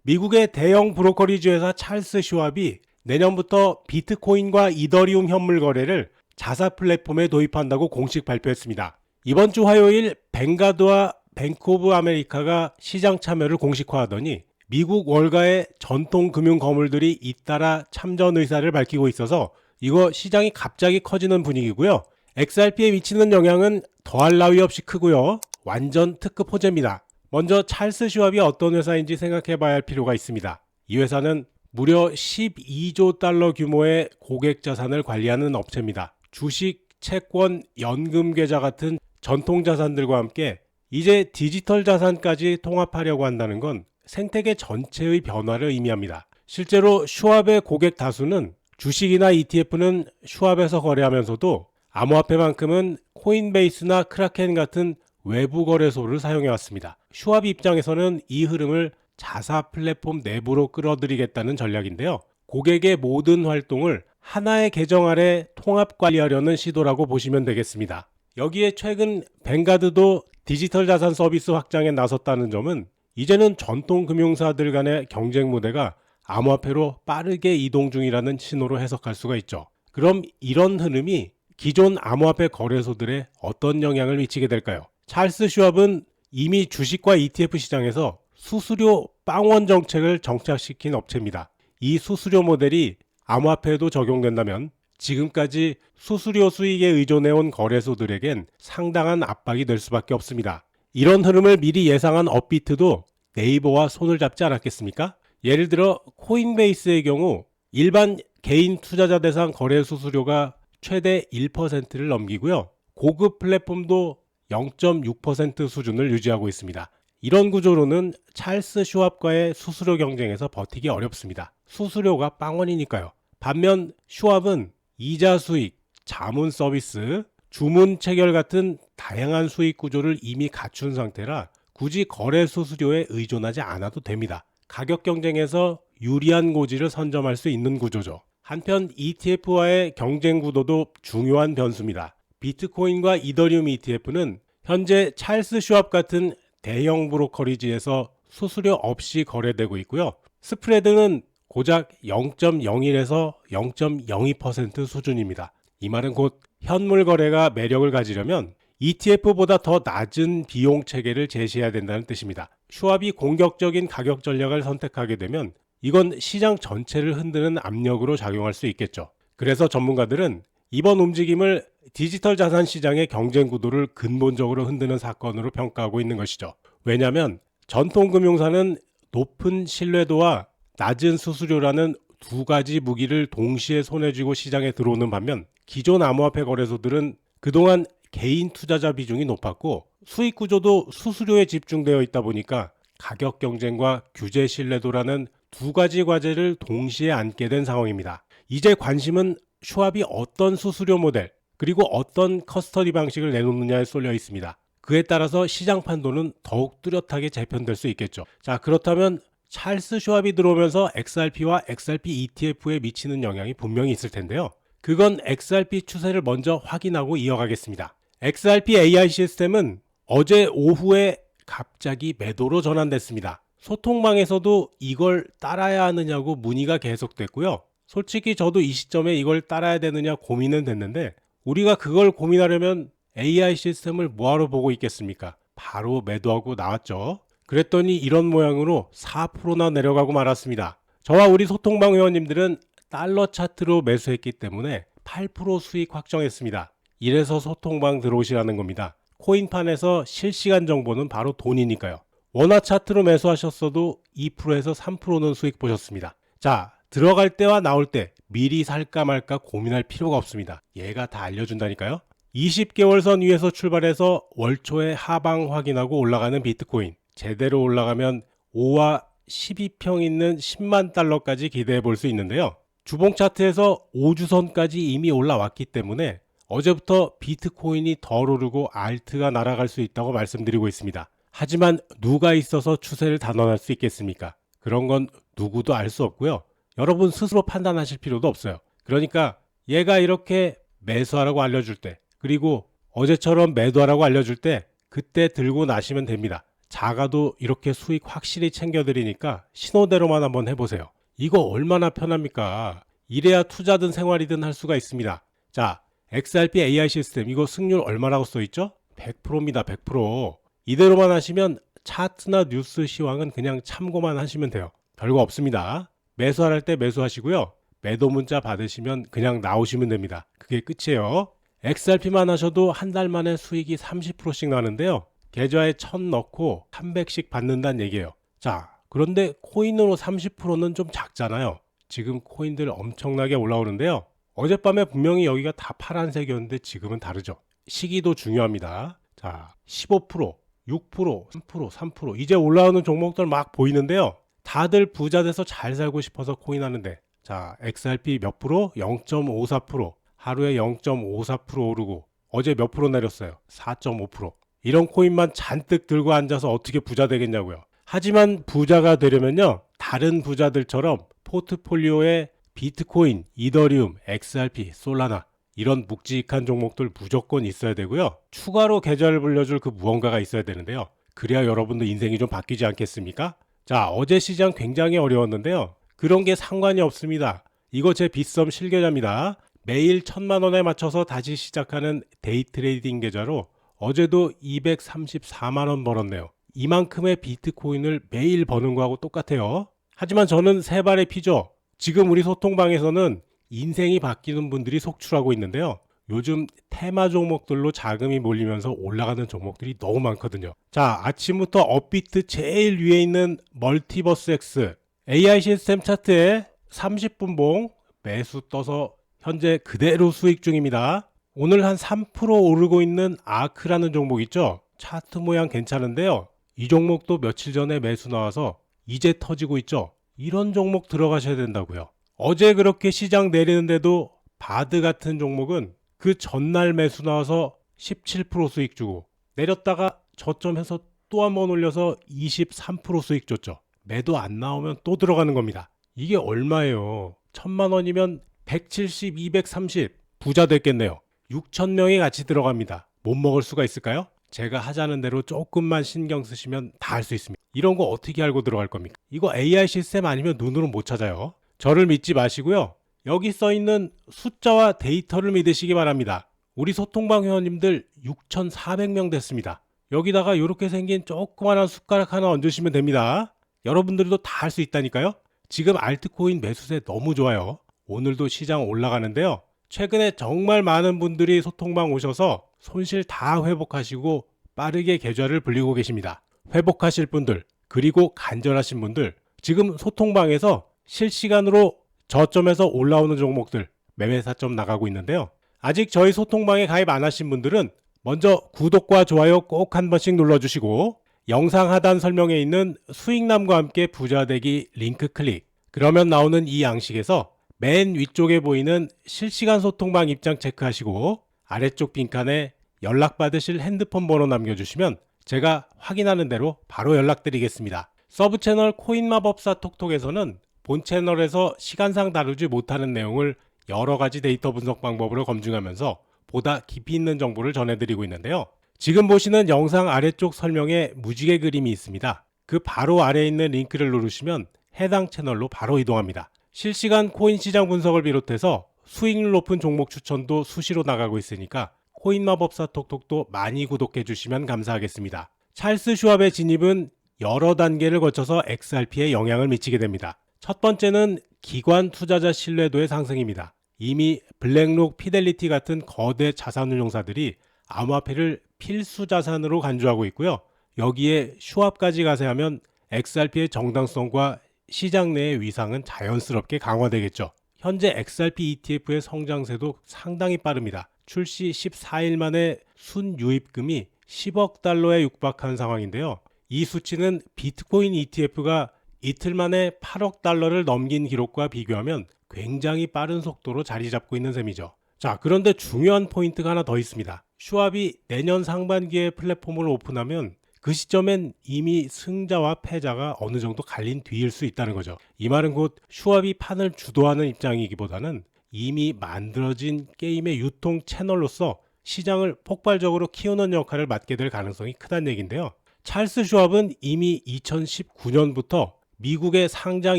미국의 대형 브로커리지 회사 찰스 슈왑이 내년부터 비트코인과 이더리움 현물 거래를 자사 플랫폼에 도입한다고 공식 발표했습니다. 이번 주 화요일 뱅가드와 뱅크 오브 아메리카가 시장 참여를 공식화하더니 미국 월가의 전통 금융 거물들이 잇따라 참전 의사를 밝히고 있어서 이거 시장이 갑자기 커지는 분위기고요. XRP에 미치는 영향은 더할 나위 없이 크고요. 완전 특급 호재입니다. 먼저 찰스 슈왑이 어떤 회사인지 생각해 봐야 할 필요가 있습니다. 이 회사는 무려 12조 달러 규모의 고객 자산을 관리하는 업체입니다. 주식, 채권, 연금 계좌 같은 전통 자산들과 함께 이제 디지털 자산까지 통합하려고 한다는 건 생태계 전체의 변화를 의미합니다. 실제로 슈왑의 고객 다수는 주식이나 ETF는 슈왑에서 거래하면서도 암호화폐만큼은 코인베이스나 크라켄 같은 외부 거래소를 사용해왔습니다. 슈왑 입장에서는 이 흐름을 자사 플랫폼 내부로 끌어들이겠다는 전략인데요. 고객의 모든 활동을 하나의 계정 아래 통합 관리하려는 시도라고 보시면 되겠습니다. 여기에 최근 뱅가드도 디지털 자산 서비스 확장에 나섰다는 점은 이제는 전통 금융사들 간의 경쟁 무대가 암호화폐로 빠르게 이동 중이라는 신호로 해석할 수가 있죠. 그럼 이런 흐름이 기존 암호화폐 거래소들에 어떤 영향을 미치게 될까요? 찰스 슈왑은 이미 주식과 ETF 시장에서 수수료 빵원 정책을 정착시킨 업체입니다. 이 수수료 모델이 암호화폐에도 적용된다면 지금까지 수수료 수익에 의존해온 거래소들에겐 상당한 압박이 될 수밖에 없습니다. 이런 흐름을 미리 예상한 업비트도 네이버와 손을 잡지 않았겠습니까? 예를 들어 코인베이스의 경우 일반 개인 투자자 대상 거래 수수료가 최대 1%를 넘기고요. 고급 플랫폼도 0.6% 수준을 유지하고 있습니다. 이런 구조로는 찰스 슈왑과의 수수료 경쟁에서 버티기 어렵습니다. 수수료가 빵원이니까요. 반면 슈왑은 이자 수익, 자문 서비스, 주문 체결 같은 다양한 수익 구조를 이미 갖춘 상태라 굳이 거래 수수료에 의존하지 않아도 됩니다. 가격 경쟁에서 유리한 고지를 선점할 수 있는 구조죠. 한편 ETF와의 경쟁 구도도 중요한 변수입니다. 비트코인과 이더리움 ETF는 현재 찰스 슈왑 같은 대형 브로커리지에서 수수료 없이 거래되고 있고요. 스프레드는 고작 0.01에서 0.02% 수준입니다. 이 말은 곧 현물 거래가 매력을 가지려면 ETF보다 더 낮은 비용 체계를 제시해야 된다는 뜻입니다. 슈왑이 공격적인 가격 전략을 선택하게 되면 이건 시장 전체를 흔드는 압력으로 작용할 수 있겠죠. 그래서 전문가들은 이번 움직임을 디지털 자산 시장의 경쟁 구도를 근본적으로 흔드는 사건으로 평가하고 있는 것이죠. 왜냐하면 전통 금융사는 높은 신뢰도와 낮은 수수료라는 두 가지 무기를 동시에 손에 쥐고 시장에 들어오는 반면 기존 암호화폐 거래소들은 그동안 개인 투자자 비중이 높았고 수익 구조도 수수료에 집중되어 있다 보니까 가격 경쟁과 규제 신뢰도라는 두 가지 과제를 동시에 안게 된 상황입니다. 이제 관심은 슈왑이 어떤 수수료 모델 그리고 어떤 커스터디 방식을 내놓느냐에 쏠려 있습니다. 그에 따라서 시장 판도는 더욱 뚜렷하게 재편될 수 있겠죠. 자, 그렇다면 찰스 슈왑이 들어오면서 XRP와 XRP ETF에 미치는 영향이 분명히 있을 텐데요. 그건 XRP 추세를 먼저 확인하고 이어가겠습니다. XRP AI 시스템은 어제 오후에 갑자기 매도로 전환됐습니다. 소통방에서도 이걸 따라야 하느냐고 문의가 계속됐고요. 솔직히 저도 이 시점에 이걸 따라야 되느냐 고민은 됐는데 우리가 그걸 고민하려면 AI 시스템을 뭐하러 보고 있겠습니까? 바로 매도하고 나왔죠. 그랬더니 이런 모양으로 4%나 내려가고 말았습니다. 저와 우리 소통방 회원님들은 달러 차트로 매수했기 때문에 8% 수익 확정했습니다. 이래서 소통방 들어오시라는 겁니다. 코인판에서 실시간 정보는 바로 돈이니까요. 원화 차트로 매수하셨어도 2%에서 3%는 수익 보셨습니다. 자, 들어갈 때와 나올 때 미리 살까 말까 고민할 필요가 없습니다. 얘가 다 알려준다니까요. 20개월 선 위에서 출발해서 월초에 하방 확인하고 올라가는 비트코인. 제대로 올라가면 5와 12평 있는 10만 달러까지 기대해 볼 수 있는데요. 주봉 차트에서 5주선까지 이미 올라왔기 때문에 어제부터 비트코인이 덜 오르고 알트가 날아갈 수 있다고 말씀드리고 있습니다. 하지만 누가 있어서 추세를 단언할 수 있겠습니까? 그런 건 누구도 알 수 없고요. 여러분 스스로 판단하실 필요도 없어요. 그러니까 얘가 이렇게 매수하라고 알려줄 때 그리고 어제처럼 매도하라고 알려줄 때 그때 들고 나시면 됩니다. 작아도 이렇게 수익 확실히 챙겨드리니까 신호대로만 한번 해보세요. 이거 얼마나 편합니까? 이래야 투자든 생활이든 할 수가 있습니다. 자, XRP AI 시스템 이거 승률 얼마라고 써있죠? 100%입니다. 100%. 이대로만 하시면 차트나 뉴스 시황은 그냥 참고만 하시면 돼요. 별거 없습니다. 매수할 때 매수하시고요. 매도 문자 받으시면 그냥 나오시면 됩니다. 그게 끝이에요. XRP만 하셔도 한 달 만에 수익이 30%씩 나는데요. 계좌에 1000 넣고 300씩 받는다는 얘기예요. 자, 그런데 코인으로 30%는 좀 작잖아요. 지금 코인들 엄청나게 올라오는데요. 어젯밤에 분명히 여기가 다 파란색이었는데 지금은 다르죠. 시기도 중요합니다. 자, 15%, 6%, 3%, 3% 이제 올라오는 종목들 막 보이는데요. 다들 부자 돼서 잘 살고 싶어서 코인 하는데, 자, XRP 몇 프로? 0.54%. 하루에 0.54% 오르고 어제 몇 프로 내렸어요? 4.5%. 이런 코인만 잔뜩 들고 앉아서 어떻게 부자 되겠냐고요. 하지만 부자가 되려면요, 다른 부자들처럼 포트폴리오에 비트코인, 이더리움, XRP, 솔라나 이런 묵직한 종목들 무조건 있어야 되고요. 추가로 계좌를 불려줄 그 무언가가 있어야 되는데요. 그래야 여러분도 인생이 좀 바뀌지 않겠습니까? 자, 어제 시장 굉장히 어려웠는데요. 그런 게 상관이 없습니다. 이거 제 빗썸 실계좌입니다. 매일 1000만 원에 맞춰서 다시 시작하는 데이 트레이딩 계좌로 어제도 234만 원 벌었네요. 이만큼의 비트코인을 매일 버는 거하고 똑같아요. 하지만 저는 세 발의 피죠. 지금 우리 소통방에서는 인생이 바뀌는 분들이 속출하고 있는데요. 요즘 테마 종목들로 자금이 몰리면서 올라가는 종목들이 너무 많거든요. 자, 아침부터 업비트 제일 위에 있는 멀티버스 X AI 시스템 차트에 30분 봉 매수 떠서 현재 그대로 수익 중입니다. 오늘 한 3% 오르고 있는 아크라는 종목 있죠? 차트 모양 괜찮은데요. 이 종목도 며칠 전에 매수 나와서 이제 터지고 있죠? 이런 종목 들어가셔야 된다고요. 어제 그렇게 시장 내리는데도 바드 같은 종목은 그 전날 매수 나와서 17% 수익 주고 내렸다가 저점해서 또 한 번 올려서 23% 수익 줬죠. 매도 안 나오면 또 들어가는 겁니다. 이게 얼마예요? 1000만 원이면 170, 230 부자 됐겠네요. 6,000명이 같이 들어갑니다. 못 먹을 수가 있을까요? 제가 하자는 대로 조금만 신경 쓰시면 다 할 수 있습니다. 이런 거 어떻게 알고 들어갈 겁니까? 이거 AI 시스템 아니면 눈으로 못 찾아요. 저를 믿지 마시고요. 여기 써 있는 숫자와 데이터를 믿으시기 바랍니다. 우리 소통방 회원님들 6,400명 됐습니다. 여기다가 이렇게 생긴 조그만한 숟가락 하나 얹으시면 됩니다. 여러분들도 다 할 수 있다니까요. 지금 알트코인 매수세 너무 좋아요. 오늘도 시장 올라가는데요. 최근에 정말 많은 분들이 소통방 오셔서 손실 다 회복하시고 빠르게 계좌를 불리고 계십니다. 회복하실 분들, 그리고 간절하신 분들, 지금 소통방에서 실시간으로 저점에서 올라오는 종목들 매매사점 나가고 있는데요. 아직 저희 소통방에 가입 안 하신 분들은 먼저 구독과 좋아요 꼭 한 번씩 눌러주시고 영상 하단 설명에 있는 수익남과 함께 부자되기 링크 클릭, 그러면 나오는 이 양식에서 맨 위쪽에 보이는 실시간 소통방 입장 체크하시고 아래쪽 빈칸에 연락받으실 핸드폰 번호 남겨주시면 제가 확인하는 대로 바로 연락드리겠습니다. 서브 채널 코인마법사 톡톡에서는 본 채널에서 시간상 다루지 못하는 내용을 여러 가지 데이터 분석 방법으로 검증하면서 보다 깊이 있는 정보를 전해드리고 있는데요. 지금 보시는 영상 아래쪽 설명에 무지개 그림이 있습니다. 그 바로 아래에 있는 링크를 누르시면 해당 채널로 바로 이동합니다. 실시간 코인 시장 분석을 비롯해서 수익률 높은 종목 추천도 수시로 나가고 있으니까 코인마법사 톡톡도 많이 구독해 주시면 감사하겠습니다. 찰스 슈왑의 진입은 여러 단계를 거쳐서 XRP에 영향을 미치게 됩니다. 첫 번째는 기관 투자자 신뢰도의 상승입니다. 이미 블랙록, 피델리티 같은 거대 자산운용사들이 암호화폐를 필수 자산으로 간주하고 있고요. 여기에 슈왑까지 가세하면 XRP의 정당성과 시장 내의 위상은 자연스럽게 강화되겠죠. 현재 XRP ETF의 성장세도 상당히 빠릅니다. 출시 14일 만에 순유입금이 10억 달러에 육박한 상황인데요. 이 수치는 비트코인 ETF가 이틀 만에 8억 달러를 넘긴 기록과 비교하면 굉장히 빠른 속도로 자리 잡고 있는 셈이죠. 자, 그런데 중요한 포인트가 하나 더 있습니다. 슈왑이 내년 상반기에 플랫폼을 오픈하면 그 시점엔 이미 승자와 패자가 어느 정도 갈린 뒤일 수 있다는 거죠. 이 말은 곧 슈왑이 판을 주도하는 입장이기보다는 이미 만들어진 게임의 유통 채널로서 시장을 폭발적으로 키우는 역할을 맡게 될 가능성이 크다는 얘기인데요. 찰스 슈왑은 이미 2019년부터 미국의 상장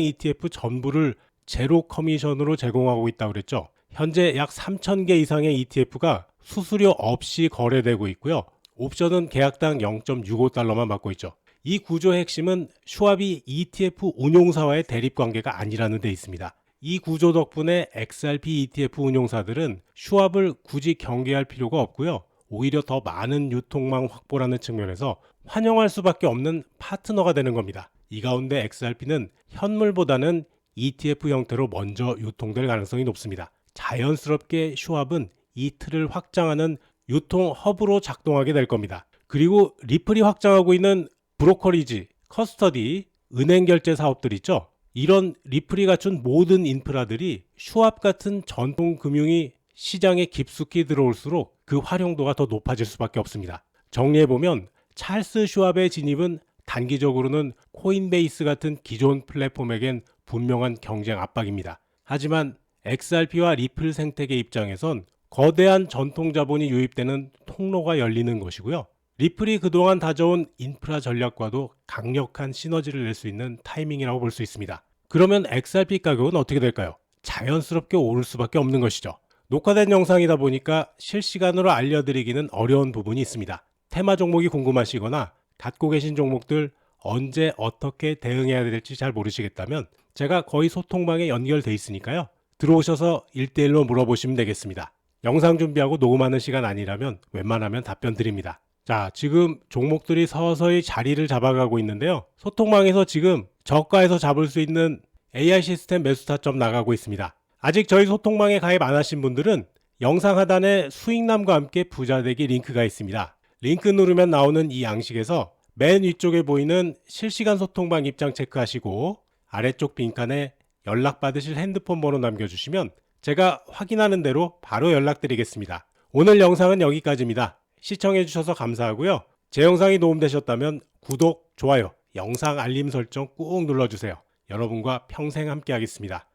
ETF 전부를 제로 커미션으로 제공하고 있다고 그랬죠. 현재 약 3,000개 이상의 ETF가 수수료 없이 거래되고 있고요. 옵션은 계약당 0.65달러만 받고 있죠. 이 구조의 핵심은 슈왑이 ETF 운용사와의 대립관계가 아니라는 데 있습니다. 이 구조 덕분에 XRP ETF 운용사들은 슈왑을 굳이 경계할 필요가 없고요. 오히려 더 많은 유통망 확보라는 측면에서 환영할 수밖에 없는 파트너가 되는 겁니다. 이 가운데 XRP는 현물보다는 ETF 형태로 먼저 유통될 가능성이 높습니다. 자연스럽게 슈왑은 이 틀을 확장하는 유통 허브로 작동하게 될 겁니다. 그리고 리플이 확장하고 있는 브로커리지, 커스터디, 은행 결제 사업들 있죠. 이런 리플이 갖춘 모든 인프라들이 슈왑 같은 전통 금융이 시장에 깊숙이 들어올수록 그 활용도가 더 높아질 수밖에 없습니다. 정리해보면 찰스 슈왑의 진입은 단기적으로는 코인베이스 같은 기존 플랫폼에겐 분명한 경쟁 압박입니다. 하지만 XRP와 리플 생태계 입장에선 거대한 전통 자본이 유입되는 통로가 열리는 것이고요. 리플이 그동안 다져온 인프라 전략과도 강력한 시너지를 낼 수 있는 타이밍이라고 볼 수 있습니다. 그러면 XRP 가격은 어떻게 될까요? 자연스럽게 오를 수밖에 없는 것이죠. 녹화된 영상이다 보니까 실시간으로 알려드리기는 어려운 부분이 있습니다. 테마 종목이 궁금하시거나 갖고 계신 종목들 언제 어떻게 대응해야 될지 잘 모르시겠다면 제가 거의 소통방에 연결돼 있으니까요. 들어오셔서 1대1로 물어보시면 되겠습니다. 영상 준비하고 녹음하는 시간 아니라면 웬만하면 답변 드립니다. 자, 지금 종목들이 서서히 자리를 잡아가고 있는데요. 소통방에서 지금 저가에서 잡을 수 있는 AI 시스템 매수 타점 나가고 있습니다. 아직 저희 소통방에 가입 안 하신 분들은 영상 하단에 수익남과 함께 부자되기 링크가 있습니다. 링크 누르면 나오는 이 양식에서 맨 위쪽에 보이는 실시간 소통방 입장 체크하시고 아래쪽 빈칸에 연락받으실 핸드폰 번호 남겨주시면 제가 확인하는 대로 바로 연락드리겠습니다. 오늘 영상은 여기까지입니다. 시청해주셔서 감사하고요. 제 영상이 도움되셨다면 구독, 좋아요, 영상 알림 설정 꾹 눌러주세요. 여러분과 평생 함께 하겠습니다.